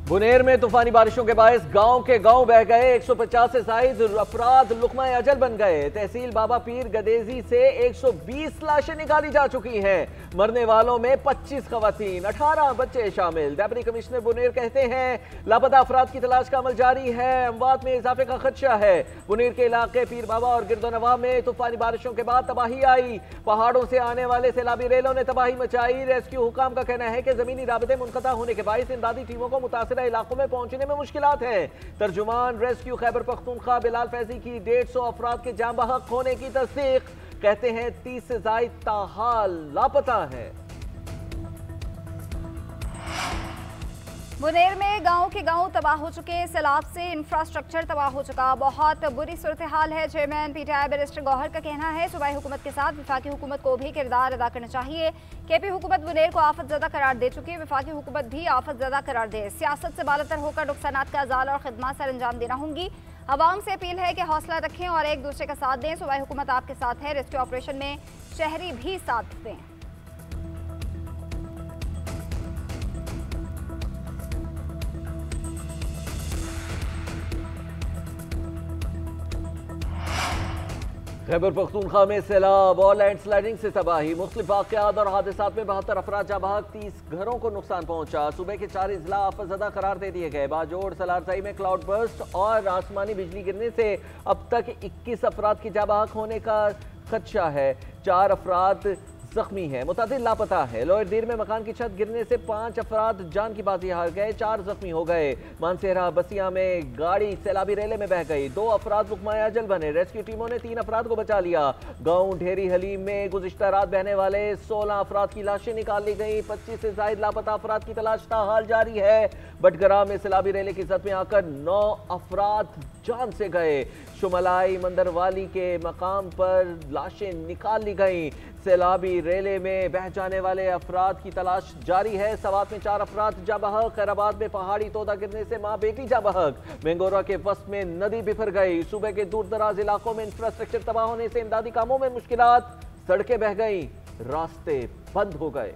बुनेर में तूफानी बारिशों के बायस गांव के गांव बह गए। 150 से जायद अफराद लुकमा अजल बन गए। तहसील बाबा पीर गदेजी से 120 लाशें निकाली जा चुकी हैं। मरने वालों में 25 खवातीन, 18 बच्चे शामिल। डिप्टी कमिश्नर बुनेर कहते हैं लापता अफराद की तलाश का अमल जारी है। अमवात में इजाफे का खदशा है। बुनेर के इलाके पीर बाबा और गिरदोनवा में तूफानी बारिशों के बाद तबाही आई। पहाड़ों से आने वाले सैलाबी रेलों ने तबाही मचाई। रेस्क्यू हुकाम का कहना है कि जमीनी राबते मुनक़ता होने के बायस इमदादी टीमों को मुतासिर इलाकों में पहुंचने में मुश्किलात हैं। तर्जुमान रेस्क्यू खैबर पख्तूनख्वा बिलाल फैजी की 150 अफराद के जाँ बहक होने की तस्दीक। कहते हैं 30 से जायद ताहाल लापता है। बुनेर में गांव के गांव तबाह हो चुके। सैलाब से इंफ्रास्ट्रक्चर तबाह हो चुका। बहुत बुरी सूरत हाल है। चेयरमैन पीटीआई बैरिस्टर गौहर का कहना है सूबाई हुकूमत के साथ वफाकी हुकूमत को भी किरदार अदा करना चाहिए। केपी हुकूमत बुनेर को आफत ज़दा करार दे चुकी है। वफाकी हुकूमत भी आफत ज़दा करार दे। सियासत से बालातर होकर नुकसानात का अजाला और खिदमत सर अंजाम देना होंगी। अवाम से अपील है कि हौसला रखें और एक दूसरे का साथ दें। सूबाई हुकूमत आपके साथ है। रेस्क्यू ऑपरेशन में शहरी भी साथ दें। खैबर पख्तूनख्वा में सैलाब और लैंडस्लाइडिंग से तबाही। मुख्तलिफ वाक़यात और हादसात में 72 अफराद जाँ बहक, 30 घरों को नुकसान पहुंचा। सूबे के 4 अजला आफतज़दा करार दे दिए गए। बाजोड़ सलारसाई में क्लाउड बर्स्ट और आसमानी बिजली गिरने से अब तक 21 अफराद की जाँ बहक होने का खदशा है। 4 अफराद जख्मी है, मुतादिल लापता है। लोअर दीर में मकान की छत गिरने से 5 अफराद जान की बाजी हार गए, 4 जख्मी हो गए। मानसेरा बसिया में गाड़ी सैलाबी रेले में बह गई, 2 अफराद लुकमा अजल बने। रेस्क्यू टीमों ने 3 अफराद को बचा लिया। गांव ढेरी हलीम में गुज़िश्ता रात बहने वाले 16 अफराद की लाशें निकाल ली गई। 25 से जायद लापता अफराद की तलाश हाल जारी है। बटगरा में सैलाबी रेले की जद में आकर 9 अफराद जान से गए। शुमलाई मंदरवाली के मकाम पर लाशें निकाल ली गई। सैलाबी रेले में बह जाने वाले अफराद की तलाश जारी है। सवात में 4 अफराद जाँ बहक। खैराबाद में पहाड़ी तोदा गिरने से माँ बेटी जाँ बहक। मेंगोरा के वस्त में नदी बिफर गई। सूबे के दूर दराज इलाकों में इंफ्रास्ट्रक्चर तबाह होने से इमदादी कामों में मुश्किलात। सड़कें बह गई, रास्ते बंद हो गए।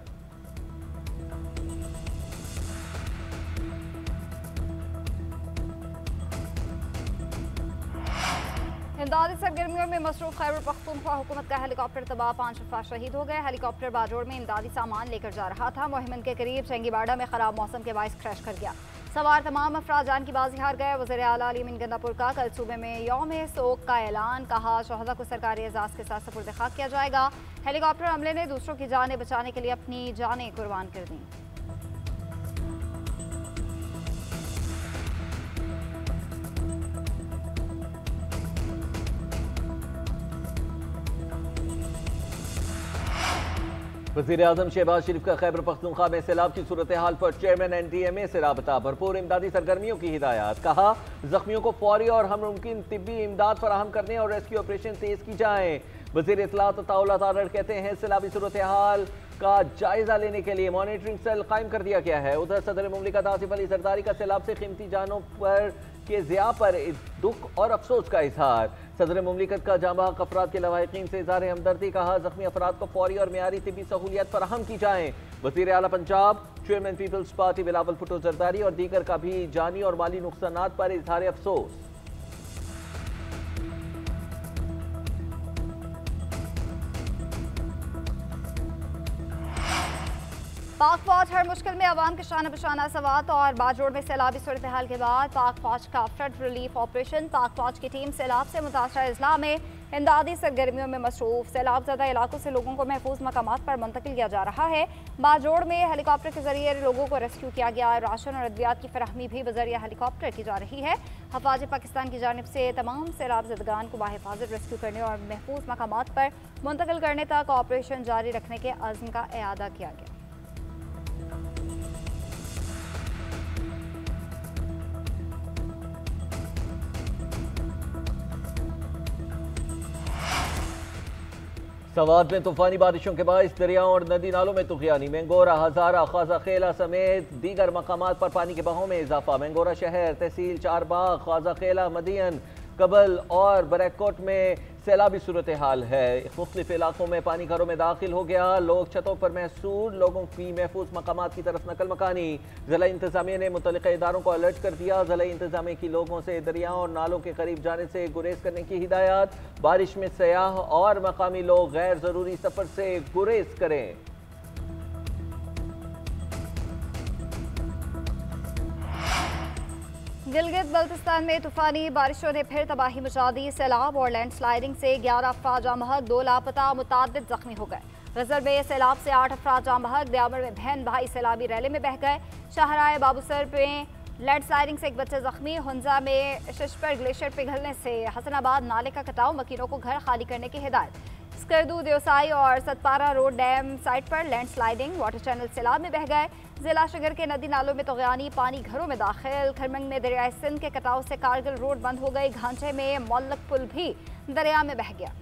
इमदादी सरगर्मियों में मसरूफ खैबर पख्तूनख्वा हुकूमत का हेलीकॉप्टर तबाह, 5 अफराद शहीद हो गए। हेलीकॉप्टर बाजोड़ में इमदादी सामान लेकर जा रहा था। मोहिमन के करीब चंगीबाड़ा में खराब मौसम के बायस क्रैश कर गया। सवार तमाम अफराद जान की बाजी हार गए। वज़ीर आला अली अमीन गंदापुर का कल सूबे में यौम सोग का ऐलान। कहा शहदा को सरकारी एजाज़ के साथ सपुर्द खाक किया जाएगा। हेलीकॉप्टर हमले ने दूसरों की जानें बचाने के लिए अपनी जानें कुर्बान कर दी। वज़ीर आज़म शहबाज शरीफ का खैबर पख्तूनख्वा में सैलाब की सूरत हाल पर चेयरमैन NTMA से राबता। भरपूर इमदादी सरगर्मियों की हिदायत। कहा जख्मियों को फौरी और हम मुमकिन तिब्बी इमदाद फराहम करने और रेस्क्यू ऑपरेशन तेज की जाए। वज़ीर इत्तलात ताउलात आरर कहते हैं सैलाबी सूरत हाल का जायजा लेने के लिए मॉनिटरिंग सेल कायम कर दिया गया है। उधर सदर मुमलिकत आसिफ अली जरदारी का सैलाब से कीमती जानों पर के ज़िया पर दुख और अफसोस का इजहार। सदर मुमलिकत का जाँ बहक अफराद के लवाहिकीन से इज़हार हमदर्दी। कहा जख्मी अफराद को फौरी और मेयारी तिब्बी सहूलियत फराहम की जाए। वज़ीर आला Punjab chairman Peoples Party Bilawal Bhutto Zardari और दीगर का भी जानी और माली नुकसानात पर इजहार अफसोस। पाक फौज हर मुश्किल में अवाम के शाना बशाना। सवात और बाजोड़ में सैलाबी सूरत हाल के बाद पाक फौज का फ्लड रिलीफ ऑपरेशन। पाक फौज की टीम सैलाब से मुतासरा अजला में इमदादी सरगर्मियों में मसरूफ। सैलाब ज़दा इलाकों से लोगों को महफूज मकामात पर मुंतकिल किया जा रहा है। बाजोड़ में हेलीकॉप्टर के जरिए लोगों को रेस्क्यू किया गया। राशन और अद्वियात की फराहमी भी बजरिया हेलीकॉप्टर की जा रही है। हफाज पाकिस्तान की जानिब से तमाम सैलाब ज़दगान को बाहिफाजत रेस्क्यू करने और महफूज मकामात पर मुंतकिल करने तक ऑपरेशन जारी रखने के अज़्म का इआदा किया गया। सवात में तूफानी बारिशों के बायस दरियाओं और नदी नालों में तुगयानी। मेंगोरा, हजारा, खाजा खेला समेत दीगर मकामात पर पानी के बहाव में इजाफा। मेंगोरा शहर, तहसील चारबाग, खाजा खेला, मदियन, कबल और बरैकोट में सैलाबी सूरत हाल है। मुख्तलिफ इलाकों में पानी घरों में दाखिल हो गया, लोग छतों पर महसूर, लोगों की महफूज मकामात की तरफ नकल मकानी। जिला इंतजामिया ने मुतल्लिका इदारों को अलर्ट कर दिया। जिला इंतजामिया की लोगों से दरियाओं और नालों के करीब जाने से गुरेज करने की हिदायत। बारिश में सयाह और मकामी लोग गैर जरूरी सफर से गुरेज करें। गिलगित बल्तिस्तान में तूफानी बारिशों ने फिर तबाही मचा दी। सैलाब और लैंडस्लाइडिंग से 11 अफराद जाँ बहक, 2 लापता, मुतादिद जख्मी हो गए। गजर में सैलाब से 8 अफराद जाँ बहक, दयामर में बहन भाई सैलाबी रैली में बह गए। शाहराए बाबूसर में लैंडस्लाइडिंग से एक बच्चा जख्मी। हुंजा में शिशपर ग्लेशियर पिघलने से हसनाबाद नाले का कटाव, मकीनों को घर खाली करने की हिदायत। स्कर्दू, देवसाई और सतपारा रोड डैम साइट पर लैंडस्लाइडिंग, वाटर चैनल सैलाब में बह गए। जिला शगर के नदी नालों में तगयानी, पानी घरों में दाखिल। खरमंग में दरियाए सिंध के कटाव से कारगिल रोड बंद हो गई। घांचे में मौलक पुल भी दरिया में बह गया।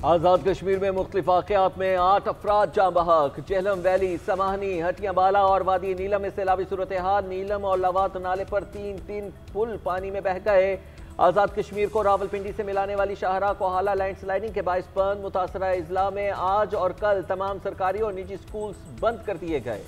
आज़ाद कश्मीर में मुख्तलिफ वाक़यात में 8 अफराद जाँ बहक। जेहलम वैली, समाहनी, हटिया बाला और वादी नीलम में सैलाबी सूरत हाल। नीलम और लवात नाले पर 3 पुल पानी में बह गए। आज़ाद कश्मीर को रावलपिंडी से मिलाने वाली शाहरा को हाला लैंडस्लाइडिंग के बाइस बंद। मुतासरा इजला में आज और कल तमाम सरकारी और निजी स्कूल बंद कर दिए गए।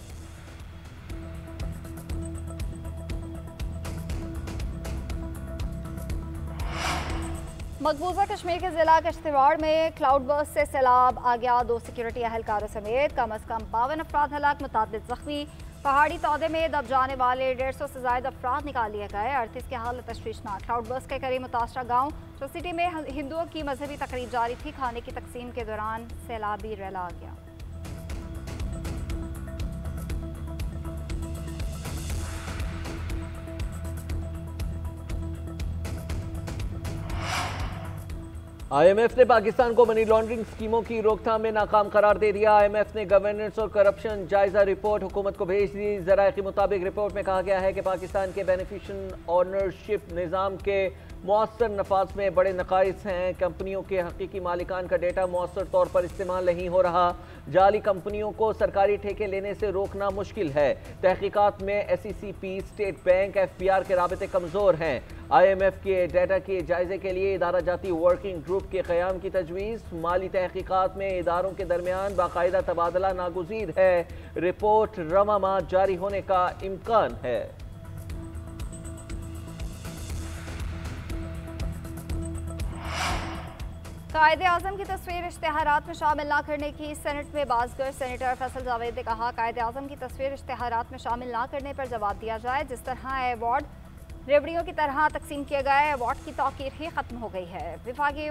मकबूजा कश्मीर के जिला किश्तवाड़ में क्लाउड बर्स्ट से सैलाब आ गया। 2 सिक्योरिटी अहलकारों समेत कम अज कम 52 अफराद हलाक, मुतादिद जख्मी। पहाड़ी तौदे में दब जाने वाले 150 से ज्यादा अफराद निकाल लिए गए। 38 की हालत तशवीशनाक। क्लाउड बर्स्ट के करीब मुतासरा गाँव सोसाइटी में हिंदुओं की मजहबी तकरीब जारी थी। खाने की तकसीम के दौरान सैलाबी रैला आ गया। IMF ने पाकिस्तान को मनी लॉन्ड्रिंग स्कीमों की रोकथाम में नाकाम करार दे दिया। IMF ने गवर्नेंस और करप्शन जायजा रिपोर्ट हुकूमत को भेज दी। जराये के मुताबिक रिपोर्ट में कहा गया है कि पाकिस्तान के बेनिफिशियल ऑनरशिप निज़ाम के मौसर नफाज में बड़े नकाइस हैं। कंपनियों के हकीकी मालिकान का डेटा मौसर तौर पर इस्तेमाल नहीं हो रहा। जाली कंपनियों को सरकारी ठेके लेने से रोकना मुश्किल है। तहकीकात में SECP, स्टेट बैंक, FBR के राबते कमज़ोर हैं। IMF के डाटा के जायजे के लिए इदारा जाती वर्किंग ग्रुप के क़याम की तजवीज़। माली तहकीकात में इदारों के दरमियान बाकायदा तबादला नागुज़ीर है। रिपोर्ट रवा माह जारी होने का इम्कान है। कायदे-आज़म की तस्वीर इश्तेहारात में शामिल न करने की सेनेट में बाज़गर। सेनेटर फैसल जावेद ने कहा, कायदे-आज़म की तस्वीर इश्तेहारात में शामिल न करने पर जवाब दिया जाए। जिस तरह अवार्ड रेवड़ियों की तरह तकसीम किए गए, अवार्ड की तौकीर ही ख़त्म हो गई है। विफाकी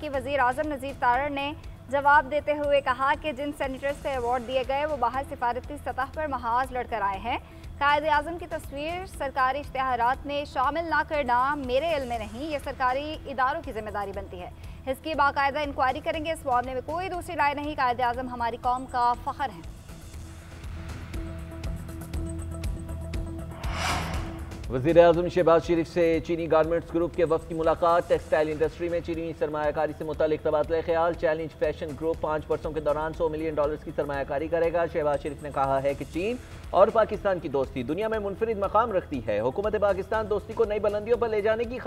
वज़ीर आज़म नज़ीर तारड़ ने जवाब देते हुए कहा कि जिन सेनेटर्स को अवार्ड दिए गए वो बाहर सिफारती सतह पर महाज लड़कर आए हैं। कायदे-आज़म की तस्वीर सरकारी इश्तेहारात में शामिल ना करना मेरे इल्म में नहीं, ये सरकारी इदारों की जिम्मेदारी बनती है। इसकी बाकायदा इंक्वायरी करेंगे। इस मामले में कोई दूसरी राय नहीं। कायदे-आज़म हमारी कौम का फ़ख्र है। वज़ीर आज़म शहबाज शरीफ से चीनी गारमेंट्स ग्रुप के वफ़द की मुलाकात। टेक्सटाइल इंडस्ट्री में चीनी सरमायाकारी से मुतालिक तबादला ख्याल। चैलेंज फैशन ग्रुप 5 वर्षों के दौरान $100 मिलियन की सरमायाकारी करेगा। शहबाज शरीफ ने कहा है कि चीन और पाकिस्तान की दोस्ती दुनिया में मुनफरिद मकाम रखती है। हुकूमत पाकिस्तान दोस्ती को नई बुलंदियों पर ले जाने की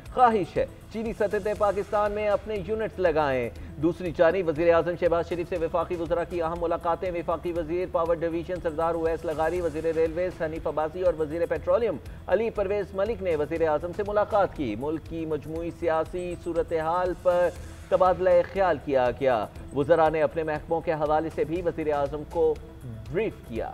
ख्वाहिश है। चीनी सतह पाकिस्तान में अपने यूनिट्स लगाएं। दूसरी जानिब वज़ीर आज़म शहबाज शरीफ से वफाकी वज़रा की अहम मुलाकातें। वफाकी वज़ीर पावर डिवीजन सरदार उवैस लगारी, वज़ीर रेलवेज हनीफ अब्बासी और वज़ीर पेट्रोलियम अली परवेज मलिक ने वज़ीर आज़म से मुलाकात की। मुल्क की मजमूई सियासी सूरत हाल पर तबादला ख्याल किया गया। वज़रा ने अपने महकमों के हवाले से भी वज़ीर आज़म को ब्रीफ किया।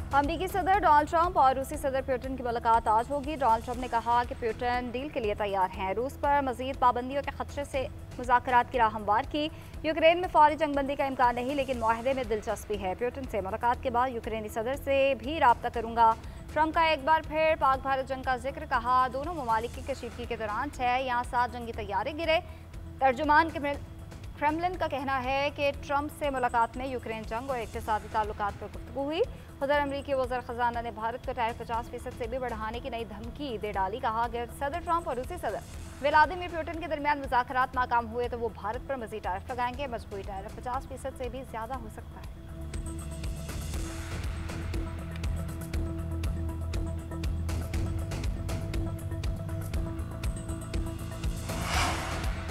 अमरीकी सदर डोनाल्ड ट्रंप और रूसी सदर पुतिन की मुलाकात आज होगी। डोनाल्ड ट्रंप ने कहा कि पुतिन डील के लिए तैयार हैं। रूस पर मजीद पाबंदियों के खदशे से मुज़ाकरात की राह हमवार की। यूक्रेन में फौरी जंगबंदी का इम्कान नहीं, लेकिन मुआहदे में दिलचस्पी है। पुतिन से मुलाकात के बाद यूक्रेनी सदर से भी रब्ता करूंगा। ट्रंप का एक बार फिर पाक भारत जंग का जिक्र। कहा, दोनों ममालिक की कशीदगी के दौरान 6 या 7 जंगी तैयारे गिरे। तर्जुमान के क्रेमलिन का कहना है कि ट्रंप से मुलाकात में यूक्रेन जंग और इक़्तिसादी ताल्लुकात पर गुफ्तगू हुई। उधर अमरीकी वज़ीर ख़ज़ाना ने भारत को टैरिफ 50% से भी बढ़ाने की नई धमकी दे डाली। कहा, अगर सदर ट्रंप और रूसी सदर व्लादिमीर पुतिन के दरमियान मुज़ाकरात नाकाम हुए तो वो भारत पर मज़ीद टैरिफ लगाएंगे। मजबूरी टैरिफ 50% से भी ज़्यादा हो सकता है।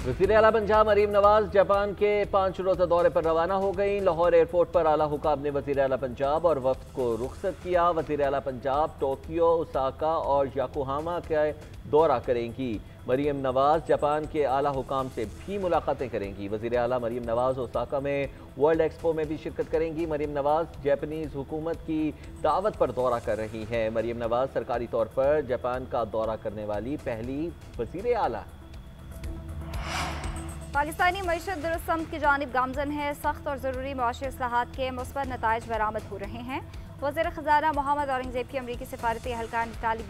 वज़ीर आला पंजाब मरीम नवाज जापान के 5 रोज़ा दौरे पर रवाना हो गई। लाहौर एयरपोर्ट पर आला हुकाम ने वज़ीर आला पंजाब और वफ्द को रुखसत किया। वज़ीर आला पंजाब टोक्यो, ओसाका और याकोहामा का दौरा करेंगी। मरीम नवाज जापान के आला हुकाम से भी मुलाकातें करेंगी। वज़ीर आला मरीम नवाज ओसाका में वर्ल्ड एक्सपो में भी शिरकत करेंगी। मरीम नवाज जापानीज़ हुकूमत की दावत पर दौरा कर रही हैं। मरीम नवाज सरकारी तौर पर जापान का दौरा करने वाली पहली वज़ीर आला। पाकिस्तानी मईशत दुरुस्त समत की जानिब गामजन है। सख्त और ज़रूरी मुआशी इस्लाहात के मुस्बत नताइज बरामद हो रहे हैं। वज़ीर ख़ज़ाना मोहम्मद औरंगज़ेब की अमरीकी सिफारती एहलकार नताली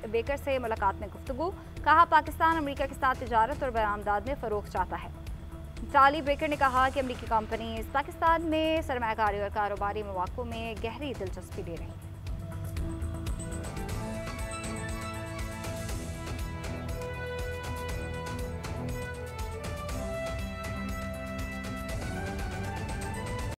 बेकर से मुलाकात में गुफ्तगू। कहा पाकिस्तान अमरीका के साथ तिजारत और बरामदात में फ़रोग़ चाहता है। नताली बेकर ने कहा कि अमरीकी कंपनी पाकिस्तान में सरमायाकारी और कारोबारी मौक़ों में गहरी दिलचस्पी ले रही है।